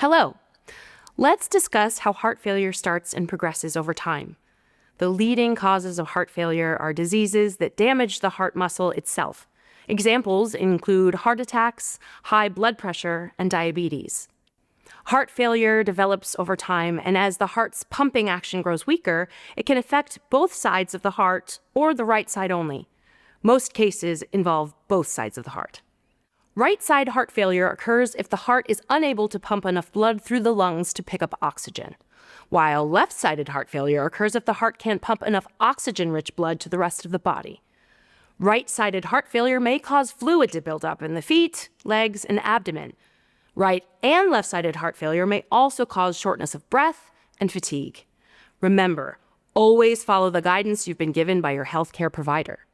Hello. Let's discuss how heart failure starts and progresses over time. The leading causes of heart failure are diseases that damage the heart muscle itself. Examples include heart attacks, high blood pressure, and diabetes. Heart failure develops over time, and as the heart's pumping action grows weaker, it can affect both sides of the heart or the right side only. Most cases involve both sides of the heart. Right side heart failure occurs if the heart is unable to pump enough blood through the lungs to pick up oxygen, while left-sided heart failure occurs if the heart can't pump enough oxygen-rich blood to the rest of the body. Right-sided heart failure may cause fluid to build up in the feet, legs, and abdomen. Right and left-sided heart failure may also cause shortness of breath and fatigue. Remember, always follow the guidance you've been given by your healthcare provider.